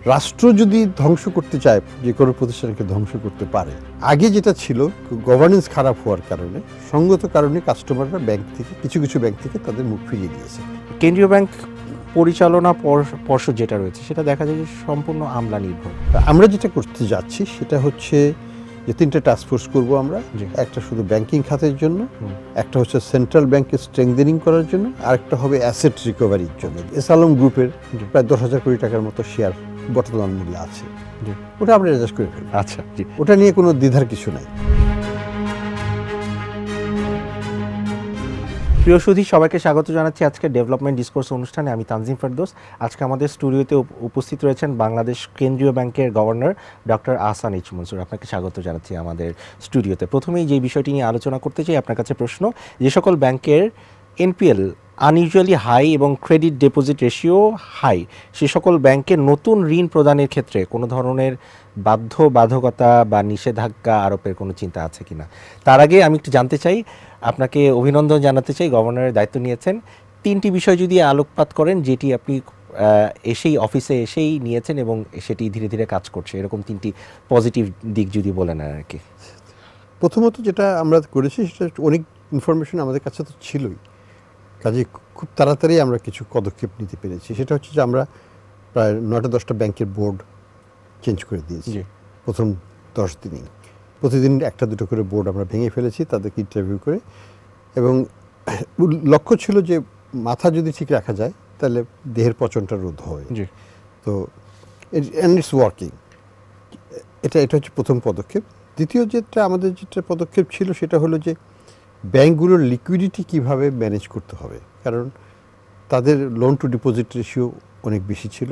রাষ্ট্র যদি ধ্বংস করতে চায়, যে কোনো প্রতিষ্ঠানকে ধ্বংস করতে পারে। আগে যেটা ছিল, গভর্নেন্স খারাপ হওয়ার কারণে, সঙ্গত কারণে কাস্টমাররা ব্যাংক থেকে কিছু ব্যাংক থেকে তাদের মুখ ফিরিয়ে দিয়েছে। কেন্দ্রীয় ব্যাংক পরিচালনা পর্ষদ যেটা রয়েছে সেটা দেখা যায় যে সম্পূর্ণ আমলা নির্ভর। আমরা যেটা করতে যাচ্ছি সেটা হচ্ছে যে 3টে টাস্কফোর্স করব আমরা। একটা শুধু ব্যাংকিং খাতের জন্য, একটা হচ্ছে সেন্ট্রাল ব্যাংকে স্ট্রেংথেনিং করার জন্য, আর একটা হবে অ্যাসেট রিকভারির জন্য। এস আলম গ্রুপের প্রায় 10,000 কোটি টাকার মতো শেয়ার বর্তমান মূল্য আছে, ওটা আমরা অ্যাডজাস্ট করে ফেলব। আচ্ছা, ওটা নিয়ে কোনো দ্বিধার কিছু নাই। প্রিয় সুধী, সবাইকে স্বাগত জানাচ্ছি আজকে ডেভেলপমেন্ট ডিসকোর্স অনুষ্ঠানে। আমি তানজিম ফেরদৌস। আজকে আমাদের স্টুডিওতে উপস্থিত রয়েছেন বাংলাদেশ কেন্দ্রীয় ব্যাংকের governor doctor Ahsan H Mansur. আপনাকে স্বাগত জানাচ্ছি আমাদের স্টুডিওতে। প্রথমেই যে বিষয়টি নিয়ে আলোচনা করতে চাই, আপনার কাছে প্রশ্ন, যে সকল ব্যাংকের এনপিএল আনইউজুয়ালি হাই এবং ক্রেডিট ডিপোজিট রেশিও হাই, সে সকল ব্যাংকে নতুন ঋণ প্রদানের ক্ষেত্রে কোনো ধরনের বাধ্যবাধকতা বা নিষেধাজ্ঞা আরোপের কোনো চিন্তা আছে কিনা। তার আগে আমি একটু জানতে চাই, আপনাকে অভিনন্দন জানাতে চাই, গভর্নরের দায়িত্ব নিয়েছেন। 3টি বিষয় যদি আলোকপাত করেন যেটি আপনি অফিসে এসেই নিয়েছেন এবং সেটি ধীরে ধীরে কাজ করছে, এরকম 3টি পজিটিভ দিক যদি বলেন আর কি। প্রথমত যেটা আমরা করেছি সেটা অনেক ইনফরমেশন আমাদের কাছে তো ছিলই, কাজে খুব তাড়াতাড়ি আমরা কিছু পদক্ষেপ নিতে পেরেছি। সেটা হচ্ছে যে আমরা প্রায় 9টা-10টা ব্যাংকের বোর্ড চেঞ্জ করে দিয়েছি প্রথম 10 দিনই। প্রতিদিন 1টা-2টো করে বোর্ড আমরা ভেঙে ফেলেছি তাদেরকে ইন্টারভিউ করে, এবং লক্ষ্য ছিল যে মাথা যদি ঠিক রাখা যায় তাহলে দেহের পচনটা রোধ হয়। তো ইটস ওয়ার্কিং। এটা হচ্ছে প্রথম পদক্ষেপ। দ্বিতীয় আমাদের যেটা পদক্ষেপ ছিল সেটা হলো যে ব্যাংকগুলোর লিকুইডিটি কিভাবে ম্যানেজ করতে হবে, কারণ তাদের লোন টু ডিপোজিট রেশিও অনেক বেশি ছিল।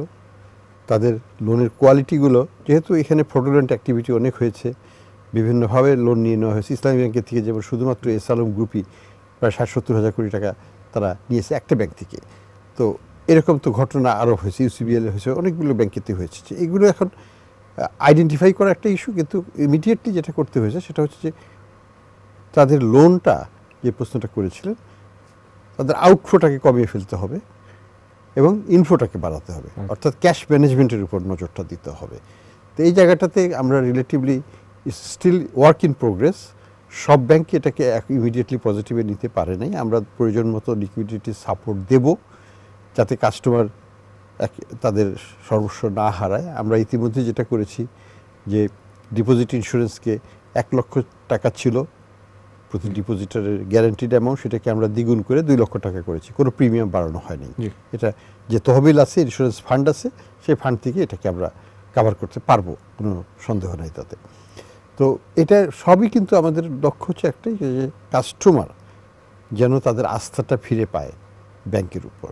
তাদের লোনের কোয়ালিটিগুলো, যেহেতু এখানে ফ্রডুলেন্ট অ্যাক্টিভিটি অনেক হয়েছে, বিভিন্নভাবে লোন নিয়ে নেওয়া হয়েছে। ইসলামী ব্যাংকের থেকে যেমন শুধুমাত্র এস আলম গ্রুপই প্রায় 60-70 হাজার কোটি টাকা তারা নিয়েছে একটা ব্যাংক থেকে। তো এরকম তো ঘটনা আরও হয়েছে, ইউসিবিএল হয়েছে, অনেকগুলো ব্যাংকেতে হয়েছে। এগুলো এখন আইডেন্টিফাই করা একটা ইস্যু, কিন্তু ইমিডিয়েটলি যেটা করতে হয়েছে সেটা হচ্ছে যে তাদের লোনটা, যে প্রশ্নটা করেছিলেন, তাদের আউটফ্লোটাকে কমিয়ে ফেলতে হবে এবং ইনফ্লোটাকে বাড়াতে হবে, অর্থাৎ ক্যাশ ম্যানেজমেন্টের উপর নজরটা দিতে হবে। তো এই জায়গাটাতে আমরা relatively still work in progress. সব ব্যাংকে এটাকে ইমিডিয়েটলি পজিটিভে নিতে পারে নাই। আমরা প্রয়োজন মতো লিকুইডিটি সাপোর্ট দেব যাতে কাস্টমার তাদের সর্বস্ব না হারায়। আমরা ইতিমধ্যে যেটা করেছি যে ডিপোজিট ইন্স্যুরেন্সকে 1 লক্ষ টাকা ছিল প্রতি ডিপোজিটারের গ্যারান্টিড অ্যামাউন্ট, সেটাকে আমরা দ্বিগুণ করে 2 লক্ষ টাকা করেছি। কোনো প্রিমিয়াম বাড়ানো হয়নি। এটা যে তহবিল আছে, ইন্স্যুরেন্স ফান্ড আছে, সেই ফান্ড থেকে এটাকে আমরা কভার করতে পারবো, কোনো সন্দেহ নাই তাতে। তো এটা সবই কিন্তু আমাদের লক্ষ্য হচ্ছে একটাই, যে কাস্টমার যেন তাদের আস্থাটা ফিরে পায় ব্যাংকের উপর।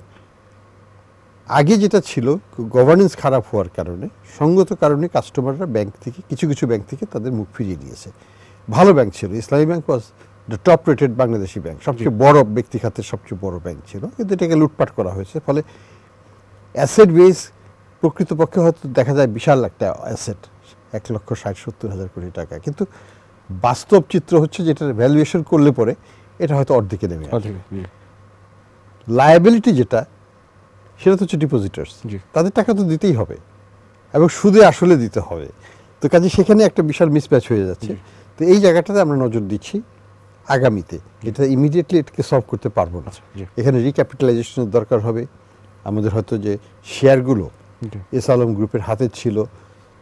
আগে যেটা ছিল, গভর্নেন্স খারাপ হওয়ার কারণে, সঙ্গত কারণে কাস্টমাররা ব্যাংক থেকে কিছু ব্যাংক থেকে তাদের মুখ ফিরিয়ে দিয়েছে। ভালো ব্যাংক ছিল, ইসলামী bank was the top rated Bangladeshi bank, সবচেয়ে বড় ব্যক্তি খাতের সবচেয়ে বড় ব্যাংক ছিল, কিন্তু এটাকে লুটপাট করা হয়েছে। ফলে অ্যাসেট বেস প্রকৃতপক্ষে হয়তো দেখা যায় বিশাল একটা অ্যাসেট, 1,60,70 হাজার কোটি টাকা, কিন্তু বাস্তব চিত্র হচ্ছে যেটার ভ্যালুয়েশন করলে পরে এটা হয়তো অর্ধেকে নেমে আসে। লায়াবিলিটি যেটা, সেটা তো হচ্ছে ডিপোজিটার্স, তাদের টাকা তো দিতেই হবে এবং সুদে আসলে দিতে হবে। তো কাজে সেখানে একটা বিশাল মিসম্যাচ হয়ে যাচ্ছে। তো এই জায়গাটাতে আমরা নজর দিচ্ছি আগামীতে। এটা ইমিডিয়েটলি এটাকে সলভ করতে পারবো না, এখানে রিক্যাপিটালাইজেশনের দরকার হবে। আমাদের হয়তো যে শেয়ারগুলো এস আলম গ্রুপের হাতে ছিল,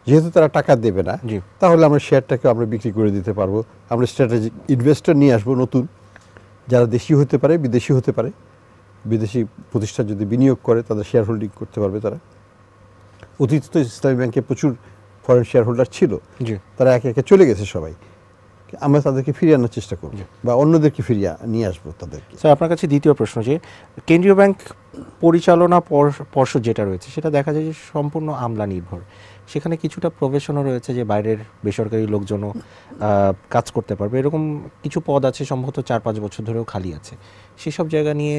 যেহেতু তারা টাকা দেবে না, তাহলে আমরা শেয়ারটাকে আমরা বিক্রি করে দিতে পারবো। আমরা স্ট্র্যাটেজিক ইনভেস্টর নিয়ে আসবো নতুন, যারা দেশি হতে পারে, বিদেশি হতে পারে। বিদেশি প্রতিষ্ঠান যদি বিনিয়োগ করে তাদের শেয়ার হোল্ডিং করতে পারবে তারা। অতীতে তো ইসলামী ব্যাংকে প্রচুর ফরেন শেয়ার হোল্ডার ছিল, তারা একে একে চলে গেছে সবাই। আমরা তাদেরকে ফিরিয়ে আনার চেষ্টা করব বা অন্যদেরকে ফিরিয়ে নিয়ে আসবো তাদেরকে। স্যার, আপনার কাছে দ্বিতীয় প্রশ্ন, যে কেন্দ্রীয় ব্যাংক পরিচালনা পর্ষদ যেটা রয়েছে সেটা দেখা যায় যে সম্পূর্ণ আমলা নির্ভর। সেখানে কিছুটা প্রফেশনও রয়েছে যে বাইরের বেসরকারি লোকজনও কাজ করতে পারবে, এরকম কিছু পদ আছে, সম্ভবত 4-5 বছর ধরেও খালি আছে। সেসব জায়গা নিয়ে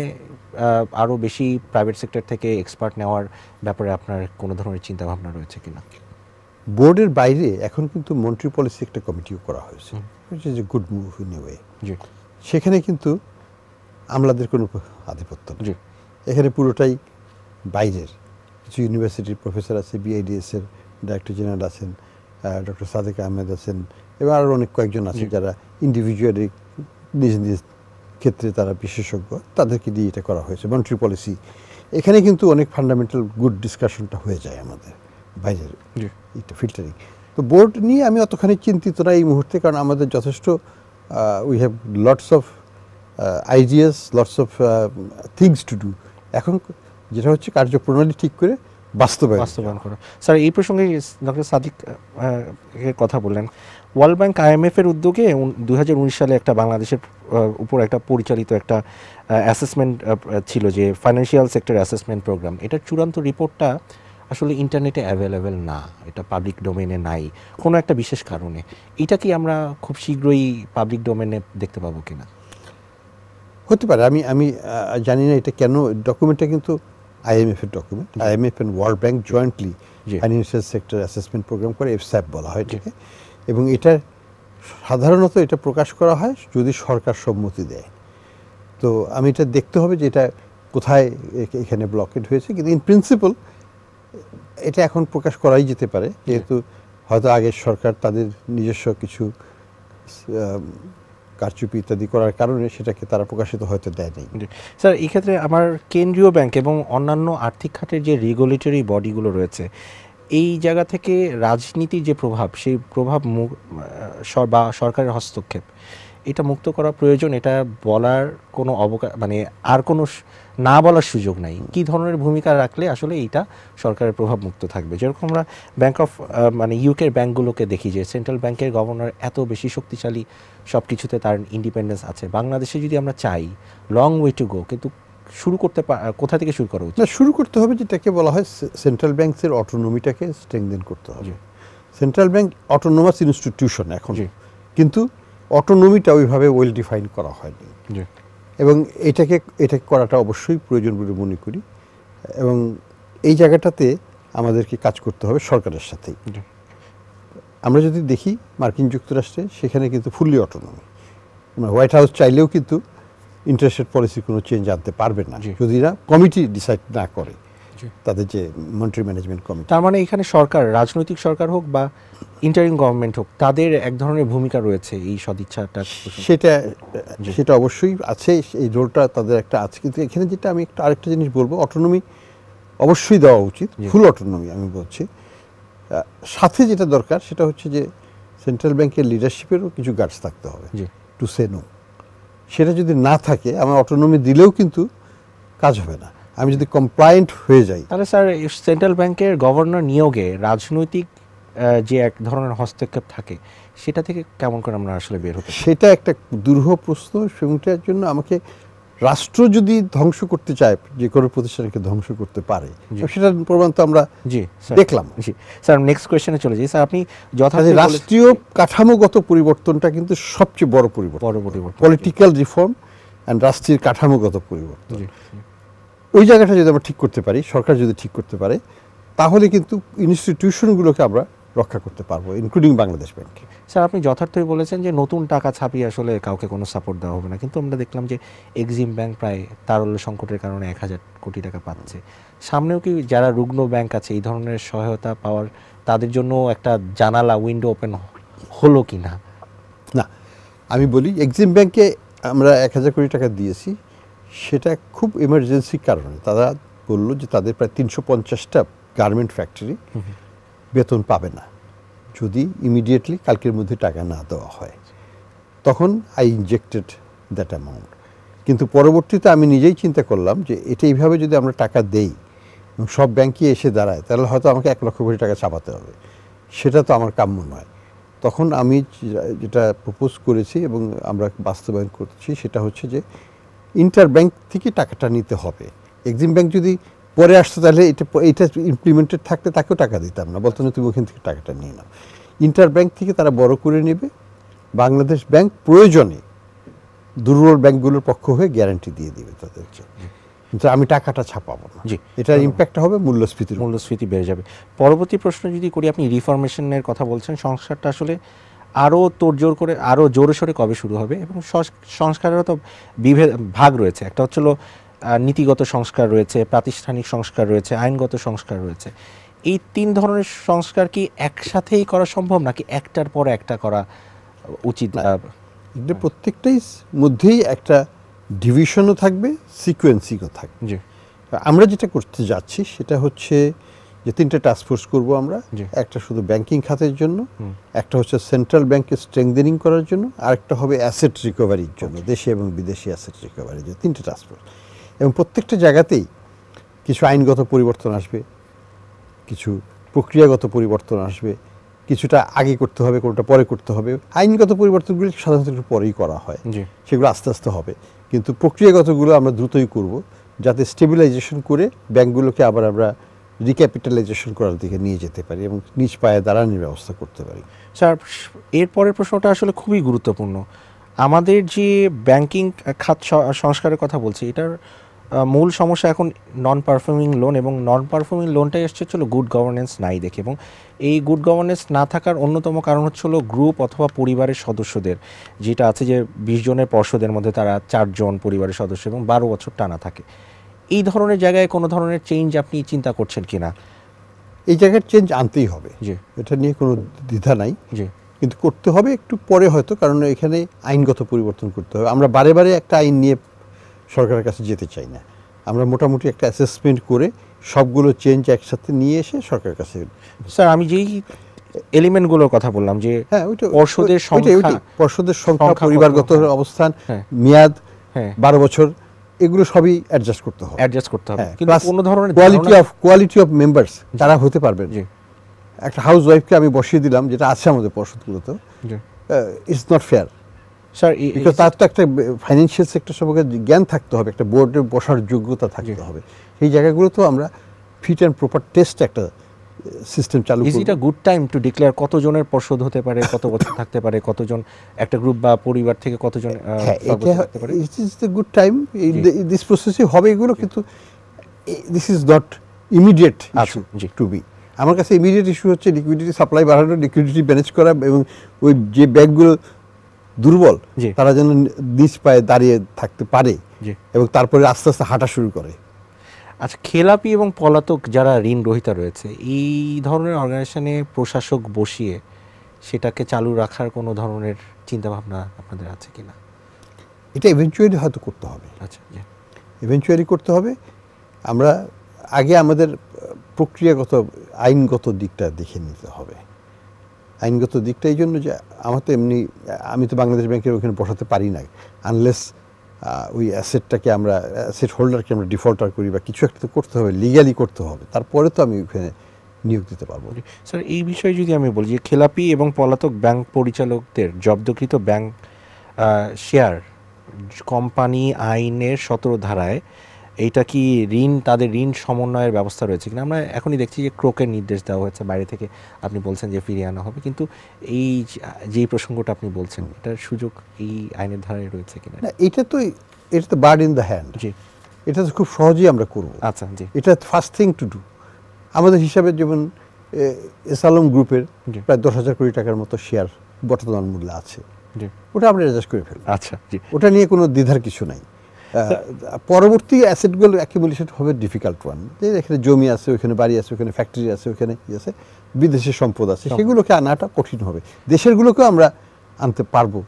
আরও বেশি প্রাইভেট সেক্টর থেকে এক্সপার্ট নেওয়ার ব্যাপারে আপনার কোনো ধরনের চিন্তাভাবনা রয়েছে কিনা? বোর্ডের বাইরে এখন কিন্তু মন্ট্রি পলিসি একটা কমিটিও করা হয়েছে, good move in a way. সেখানে কিন্তু আমলাদের কোনো আধিপত্য নেই, এখানে পুরোটাই বাইরের। কিছু ইউনিভার্সিটির প্রফেসর আছে, বিআইডিএস এর ডাইরেক্টর জেনারেল আছেন, ডক্টর সাদেক আহমেদ আছেন, এবং আরও অনেক কয়েকজন আছে যারা ইন্ডিভিজুয়ালি নিজ নিজ ক্ষেত্রে তারা বিশেষজ্ঞ, তাদেরকে দিয়ে এটা করা হয়েছে। মনিটারি পলিসি এখানে কিন্তু অনেক ফান্ডামেন্টাল গুড ডিসকাশনটা হয়ে যায় আমাদের বাইরের এটা ফিল্টারিং। তো বোর্ড নিয়ে আমি অতখানি চিন্তিত না এই মুহূর্তে, কারণ আমাদের যথেষ্ট we have lots of ideas, lots of things to do. এখন যেটা হচ্ছে কার্যপ্রণালী ঠিক করে বাস্তবায়ন করা। স্যার এই প্রসঙ্গে ডক্টর সাদিক এর কথা বললেন, ওয়ার্ল্ড ব্যাংক IMF এর উদ্যোগে 2019 সালে একটা বাংলাদেশের উপর একটা পরিচালিত একটা অ্যাসেসমেন্ট ছিল, যে ফাইন্যান্সিয়াল সেক্টর অ্যাসেসমেন্ট প্রোগ্রাম। এটার চূড়ান্ত রিপোর্টটা আসলে ইন্টারনেটে অ্যাভেলেবেল না, এটা পাবলিক ডোমেনে নাই কোনো একটা বিশেষ কারণে। এটা কি আমরা খুব শীঘ্রই পাবলিক ডোমেনে দেখতে পাবো কিনা? হতে পারে, আমি জানি না এটা কেন। ডকুমেন্টটা কিন্তু IMF এর document. IMF and world bank jointly financial sector assessment programme করে, FSAP বলা হয় এটাকে। এবং এটা সাধারণত এটা প্রকাশ করা হয় যদি সরকার সম্মতি দেয়। তো আমি এটা দেখতে হবে যে এটা কোথায় এখানে ব্লকেড হয়েছে, কিন্তু ইন প্রিন্সিপাল এটা এখন প্রকাশ করাই যেতে পারে, যেহেতু হয়তো আগের সরকার তাদের নিজস্ব কিছু কারচুপি ইত্যাদি করার কারণে সেটাকে তারা প্রকাশিত হয়তো দেয় নাই। স্যার এই ক্ষেত্রে আমার কেন্দ্রীয় ব্যাংক এবং অন্যান্য আর্থিক খাতের যে রেগুলেটরি বডিগুলো রয়েছে, এই জায়গা থেকে রাজনীতির যে প্রভাব, সেই প্রভাব বা সরকারের হস্তক্ষেপ, এটা মুক্ত করা প্রয়োজন। এটা বলার কোনো মানে আর কোনো না বলার সুযোগ নাই। কি ধরনের ভূমিকা রাখলে আসলে এইটা সরকারের প্রভাব মুক্ত থাকবে? যেরকম আমরা ব্যাংক অফ মানে ইউকের ব্যাংকগুলোকে দেখি যে সেন্ট্রাল ব্যাংকের গভর্নর এত বেশি শক্তিশালী, সব কিছুতে তার ইন্ডিপেন্ডেন্স আছে। বাংলাদেশে যদি আমরা চাই, লং ওয়ে টু গো, কিন্তু শুরু করতে কোথা থেকে শুরু করা উচিত? না, শুরু করতে হবে যেটাকে বলা হয় সেন্ট্রাল ব্যাংকের অটোনমিটাকে স্ট্রেংথেন করতে হবে। সেন্ট্রাল ব্যাংক অটোনোমাস ইনস্টিটিউশন এখন, কিন্তু অটোনমিটা ওইভাবে ওয়েল ডিফাইন করা হয়নি, এবং এটা করাটা অবশ্যই প্রয়োজন বলে মনে করি। এবং এই জায়গাটাতে আমাদেরকে কাজ করতে হবে সরকারের সাথেই। আমরা যদি দেখি মার্কিন যুক্তরাষ্ট্রে, সেখানে কিন্তু ফুললি অটোনমি। হোয়াইট হাউস চাইলেও কিন্তু ইন্টারেস্ট রেট পলিসি কোনো চেঞ্জ আনতে পারবে না যদি না কমিটি ডিসাইড না করে, তাদের যে মনিটারি ম্যানেজমেন্ট কমিটি। তার মানে এখানে সরকার, রাজনৈতিক সরকার হোক বা ইন্টারিম গভর্নমেন্ট হোক, তাদের এক ধরনের ভূমিকা রয়েছে এই সদিচ্ছাটা। সেটা অবশ্যই আছে, এই রোলটা তাদের একটা আছে। কিন্তু এখানে যেটা আমি আরেকটা জিনিস বলবো, অটোনমি অবশ্যই দেওয়া উচিত, ফুল অটোনমি আমি বলছি। সাথে যেটা দরকার সেটা হচ্ছে যে সেন্ট্রাল ব্যাংকের লিডারশিপেরও কিছু গার্ডস থাকতে হবে টু সে নো। সেটা যদি না থাকে, আমার অটোনমি দিলেও কিন্তু কাজ হবে না। আমি যদি কমপ্লায়েন্ট হয়ে যাই, তাহলে স্যার সেন্ট্রাল ব্যাংকের গভর্নর নিয়োগে রাজনৈতিক যে এক ধরনের হস্তক্ষেপ থাকে, সেটা থেকে কেমন করে আমরা আসলে বের হতে? সেটা একটা দুরূহ প্রশ্ন। সেটার জন্য আমাকে রাষ্ট্র যদি ধ্বংস করতে চায়, যে কোনো প্রতিষ্ঠানকে ধ্বংস করতে পারে, সেটার প্রমাণ তো আমরা দেখলাম। স্যার নেক্সট কোয়েশ্চেনে চলে যাই। স্যার আপনি যথাযথ রাষ্ট্রীয় কাঠামোগত পরিবর্তনটা কিন্তু সবচেয়ে বড় পরিবর্তন, পলিটিক্যাল রিফর্ম অ্যান্ড রাষ্ট্রীয় কাঠামোগত পরিবর্তন। ওই জায়গাটা যদি আমরা ঠিক করতে পারি, সরকার যদি ঠিক করতে পারে, তাহলে কিন্তু ইনস্টিটিউশনগুলোকে আমরা রক্ষা করতে পারবো, ইনক্লুডিং বাংলাদেশ ব্যাংক। স্যার আপনি যথার্থই বলেছেন যে নতুন টাকা ছাপিয়ে আসলে কাউকে কোনো সাপোর্ট দেওয়া হবে না, কিন্তু আমরা দেখলাম যে এক্সিম ব্যাংক প্রায় তারল্য সংকটের কারণে 1000 কোটি টাকা পাচ্ছে। সামনেও কি যারা রুগ্ন ব্যাংক আছে, এই ধরনের সহায়তা পাওয়ার তাদের জন্য একটা জানালা, উইন্ডো ওপেন হলো কি না? না, আমি বলি এক্সিম ব্যাংকে আমরা 1000 কোটি টাকা দিয়েছি, সেটা খুব এমার্জেন্সির কারণে। তারা বললো যে তাদের প্রায় 350টা গার্মেন্ট ফ্যাক্টরি বেতন পাবে না যদি ইমিডিয়েটলি কালকের মধ্যে টাকা না দেওয়া হয়। তখন আই ইনজেক্টেড দ্যাট অ্যামাউন্ট। কিন্তু পরবর্তীতে আমি নিজেই চিন্তা করলাম যে এটা এইভাবে যদি আমরা টাকা দেই এবং সব ব্যাংকই এসে দাঁড়ায়, তাহলে হয়তো আমাকে 1 লক্ষ কোটি টাকা চাপাতে হবে। সেটা তো আমার কাম্য নয়। তখন আমি যেটা প্রপোজ করেছি এবং আমরা বাস্তবায়ন করছি, সেটা হচ্ছে যে ইন্টার ব্যাংক থেকে টাকাটা নিতে হবে। এক্সিম ব্যাংক যদি পরে আসতো, তাহলে এটা ইমপ্লিমেন্টেড থাকতে তাকেও টাকা দিতাম না, বলতো না তুমি ওখান থেকে টাকাটা নিয়ে নাও। ইন্টার ব্যাংক থেকে তারা বড় করে নেবে, বাংলাদেশ ব্যাংক প্রয়োজনে দুর্বল ব্যাংকগুলোর পক্ষ হয়ে গ্যারান্টি দিয়ে দেবে তাদেরকে, কিন্তু আমি টাকাটা ছাপাবো না। এটার ইম্প্যাক্ট হবে মূল্যস্ফীতি বেড়ে যাবে। পরবর্তী প্রশ্ন যদি করি, আপনি রিফরমেশনের কথা বলছেন, সংস্কারটা আসলে আরও তোড়জোড় করে, আরও জোরে সোরে কবে শুরু হবে? এবং সংস্কারেরও তো ভাগ রয়েছে। একটা হচ্ছিল নীতিগত সংস্কার রয়েছে, প্রাতিষ্ঠানিক সংস্কার রয়েছে, আইনগত সংস্কার রয়েছে। এই 3 ধরনের সংস্কার কি একসাথেই করা সম্ভব নাকি একটার পর একটা করা উচিত? এটা প্রত্যেকটাই মধ্যেই একটা ডিভিশনও থাকবে, সিকোয়েন্সিংও থাকবে। জি। আমরা যেটা করতে যাচ্ছি সেটা হচ্ছে যে 3টে টাস্কফোর্স করব আমরা। একটা শুধু ব্যাংকিং খাতের জন্য, একটা হচ্ছে সেন্ট্রাল ব্যাংকের স্ট্রেংথেনিং করার জন্য, আরেকটা হবে অ্যাসেট রিকভারির জন্য, দেশি এবং বিদেশি অ্যাসেট রিকভারির জন্য। 3টে টাস্কফোর্স, এবং প্রত্যেকটা জায়গাতেই কিছু আইনগত পরিবর্তন আসবে, কিছু প্রক্রিয়াগত পরিবর্তন আসবে, কিছুটা আগে করতে হবে, কোনটা পরে করতে হবে। আইনগত পরিবর্তনগুলি সাধারণত একটু পরেই করা হয়, সেগুলো আস্তে আস্তে হবে, কিন্তু প্রক্রিয়াগতগুলো আমরা দ্রুতই করব, যাতে স্টেবিলাইজেশন করে ব্যাংকগুলোকে আবার আমরা রিক্যাপিটালাইজেশন করার দিকে নিয়ে যেতে পারি এবং নিজ পায়ে দাঁড়ানোর ব্যবস্থা করতে পারি। স্যার, এর পরের প্রশ্নটা আসলে খুবই গুরুত্বপূর্ণ। আমাদের যে ব্যাংকিং খাত সংস্কারের কথা বলছি, এটার মূল সমস্যা এখন নন পারফর্মিং লোন, এবং নন পারফর্মিং লোনটাই আসছে হলো গুড গভর্নেন্স নাই দেখে। এবং এই গুড গভর্নেন্স না থাকার অন্যতম কারণ হচ্ছে হলো গ্রুপ অথবা পরিবারের সদস্যদের, যেটা আছে যে 20 জনের পর্ষদের মধ্যে তারা 4 জন পরিবারের সদস্য এবং 12 বছর টানা থাকে। এই ধরনের জায়গায় কোনো ধরনের চেঞ্জ আপনি চিন্তা করছেন কিনা? এই জায়গার চেঞ্জ আনতেই হবে, এটা নিয়ে কোনো দ্বিধা নাই, কিন্তু করতে হবে একটু পরে হয়তো, কারণ এখানে আইনগত পরিবর্তন করতে হবে। আমরা বারে বারে একটা আইন নিয়ে সরকারের কাছে যেতে চাই না, আমরা মোটামুটি একটা অ্যাসেসমেন্ট করে সবগুলো চেঞ্জ একসাথে নিয়ে এসে সরকারের কাছে। স্যার, আমি যেই এলিমেন্টগুলোর কথা বললাম যে পর্ষদের সংখ্যা, পরিবারগত অবস্থান, মেয়াদ 12 বছর, এগুলো সবই অ্যাডজাস্ট করতে হবে। কিন্তু কোনো ধরনের কোয়ালিটি অফ মেম্বার্স তারা হতে পারবেন। একটা হাউস ওয়াইফকে আমি বসিয়ে দিলাম, যেটা আছে আমাদের পর্ষদগুলোতে, ইটস নট ফেয়ার। স্যার, তার তো একটা ফাইন্যান্সিয়াল সেক্টর সম্পর্কে জ্ঞান থাকতে হবে, একটা বোর্ডে বসার যোগ্যতা থাকতে হবে। সেই জায়গাগুলো তো আমরা ফিট অ্যান্ড প্রপার টেস্ট একটা সিস্টেম চালু করব। Is it a good time to declare কতজনের পর্ষদ হতে পারে, কত বছর থাকতে পারে, কতজন একটা গ্রুপ বা পরিবার থেকে কতজন থাকতে পারে? It is the good time, this প্রসেসই হবে এগুলো, কিন্তু this is not immediate to be. আমার কাছে ইমিডিয়েট ইস্যু হচ্ছে লিকুইডিটি সাপ্লাই বাড়ানো, লিকুইডিটি ম্যানেজ করা, এবং ওই যে ব্যাংকগুলো দুর্বল তারা যেন নিজ পায়ে দাঁড়িয়ে থাকতে পারে এবং তারপরে আস্তে আস্তে হাঁটা শুরু করে। আচ্ছা, খেলাপি এবং পলাতক যারা ঋণ গ্রহীতা রয়েছে, এই ধরনের অর্গানাইজেশনে প্রশাসক বসিয়ে সেটাকে চালু রাখার কোনো ধরনের চিন্তাভাবনা আপনাদের আছে কিনা? এটা ইভেনচুয়ালি হয়তো করতে হবে। আচ্ছা, ইভেনচুয়ালি করতে হবে। আমরা আগে আমাদের প্রক্রিয়াগত আইনগত দিকটা দেখে নিতে হবে। আইনগত দিকটা এই জন্য যে আমি তো বাংলাদেশ ব্যাংকের ওখানে বসাতে পারি না আনলেস ওই অ্যাসেটটাকে আমরা অ্যাসেট হোল্ডারকে আমরা ডিফল্টার করি বা কিছু একটা তো করতে হবে, লিগ্যালি করতে হবে, তারপরে তো আমি ওখানে নিয়োগ দিতে পারবো। স্যার, এই বিষয়ে যদি আমি বলি যে খেলাপি এবং পলাতক ব্যাংক পরিচালকদের জব্দকৃত ব্যাংক শেয়ার কোম্পানি আইনের 17 ধারায় এইটা কি তাদের ঋণ সমন্বয়ের ব্যবস্থা রয়েছে কিনা? আমরা এখনই দেখছি যে ক্রোকের নির্দেশ দেওয়া হয়েছে বাইরে থেকে, আপনি বলছেন যে ফিরিয়ে আনা হবে, কিন্তু এই যেই প্রসঙ্গটা আপনি বলছেন এটার সুযোগ এই আইনের ধারায় রয়েছে কিনা? এটা তো বার্ড ইন দ্য হ্যান্ড, এটা তো খুব সহজেই আমরা করব। আচ্ছা, জি, এটা ফার্স্ট থিং টু ডু। আমাদের হিসাবে যেমন এসালম গ্রুপের প্রায় 10,000 কোটি টাকার মতো শেয়ার বর্তমান মূল্য আছে, ওটা আমরা অ্যাডজাস্ট করে ফেলব। আচ্ছা, ওটা নিয়ে কোনো দ্বিধার কিছু নাই। পরবর্তী অ্যাসেটগুলো অ্যাকুমুলেশন হবে ডিফিকাল্ট ওয়ান, যে এখানে জমি আছে, ওখানে বাড়ি আছে, ওখানে ফ্যাক্টরি আছে, ওখানে কি আছে, বিদেশের সম্পদ আছে, সেগুলোকে আনাটা কঠিন হবে। দেশেরগুলোকেও আমরা আনতে পারবো,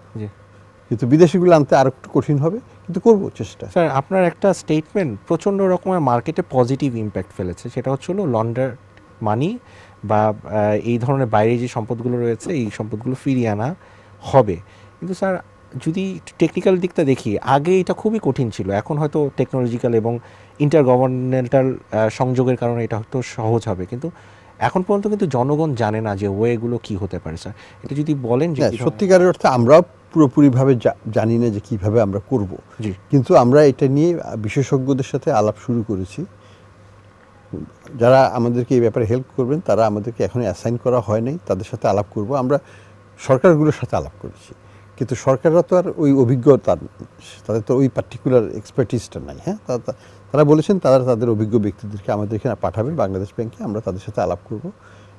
কিন্তু বিদেশিগুলো আনতে আর একটু কঠিন হবে, কিন্তু করবো চেষ্টা। স্যার, আপনার একটা স্টেটমেন্ট প্রচণ্ড রকমের মার্কেটে পজিটিভ ইম্প্যাক্ট ফেলেছে, সেটা হচ্ছে হলো লন্ডার মানি বা এই ধরনের বাইরে যে সম্পদগুলো রয়েছে এই সম্পদগুলো ফিরিয়ে আনা হবে। কিন্তু স্যার, যদি টেকনিক্যাল দিকটা দেখি, আগে এটা খুবই কঠিন ছিল, এখন হয়তো টেকনোলজিক্যাল এবং ইন্টার গভর্নমেন্টাল সংযোগের কারণে এটা হয়তো সহজ হবে, কিন্তু এখন পর্যন্ত কিন্তু জনগণ জানে না যে ওয়েগুলো কি হতে পারে। স্যার, এটা যদি বলেন যে সত্যিকারের অর্থে আমরাও পুরোপুরিভাবে জানি না যে কিভাবে আমরা করব, কিন্তু আমরা এটা নিয়ে বিশেষজ্ঞদের সাথে আলাপ শুরু করেছি। যারা আমাদেরকে এই ব্যাপারে হেল্প করবেন তারা আমাদেরকে এখনো অ্যাসাইন করা হয় নাই, তাদের সাথে আলাপ করব। আমরা সরকারগুলোর সাথে আলাপ করেছি, কিন্তু সরকাররা তো আর ওই অভিজ্ঞতা, তাদের তো ওই পার্টিকুলার এক্সপার্টিসটা নাই। হ্যাঁ, তারা বলেছেন তারা তাদের অভিজ্ঞ ব্যক্তিদেরকে আমাদের এখানে পাঠাবেন বাংলাদেশ ব্যাংকে, আমরা তাদের সাথে আলাপ করব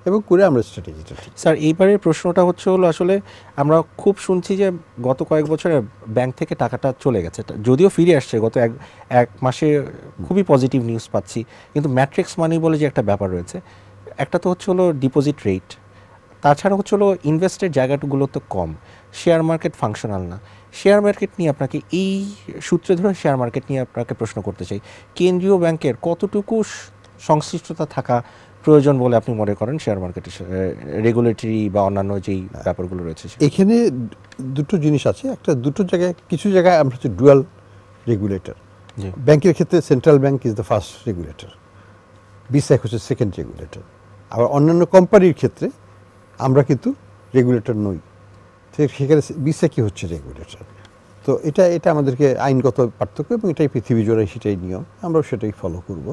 এবং করে আমরা স্ট্র্যাটেজিটা ঠিক। স্যার এইবারের প্রশ্নটা হলো আসলে আমরা খুব শুনছি যে গত কয়েক বছরে ব্যাংক থেকে টাকাটা চলে গেছে, যদিও ফিরে আসছে গত এক মাসে খুবই পজিটিভ নিউজ পাচ্ছি, কিন্তু ম্যাট্রিক্স মানি বলে যে একটা ব্যাপার রয়েছে, একটা তো হলো ডিপোজিট রেট, তাছাড়া হলো ইনভেস্টের জায়গাগুলো তো কম, শেয়ার মার্কেট ফাংশনাল না। শেয়ার মার্কেট নিয়ে আপনাকে এই সূত্রে ধরে শেয়ার মার্কেট নিয়ে আপনাকে প্রশ্ন করতে চাই, কেন্দ্রীয় ব্যাংকের কতটুকু সংশ্লিষ্টতা থাকা প্রয়োজন বলে আপনি মনে করেন শেয়ার মার্কেটের রেগুলেটরি বা অন্যান্য যেই ব্যাপারগুলো রয়েছে? এখানে দুটো জিনিস আছে, দুটো জায়গায়, কিছু জায়গায় আমরা হচ্ছে ডুয়াল রেগুলেটর। ব্যাংকের ক্ষেত্রে central bank is the first regulator, বিসেক হচ্ছে সেকেন্ড রেগুলেটর। আবার অন্যান্য কোম্পানির ক্ষেত্রে আমরা কিন্তু রেগুলেটর নই, সেখানে বিসেকই হচ্ছে রেগুলেটর। তো এটা আমাদেরকে আইনগত পার্থক্য, এবং এটাই পৃথিবী জোড়াই সেটাই নিয়ম, আমরাও সেটাই ফলো করব।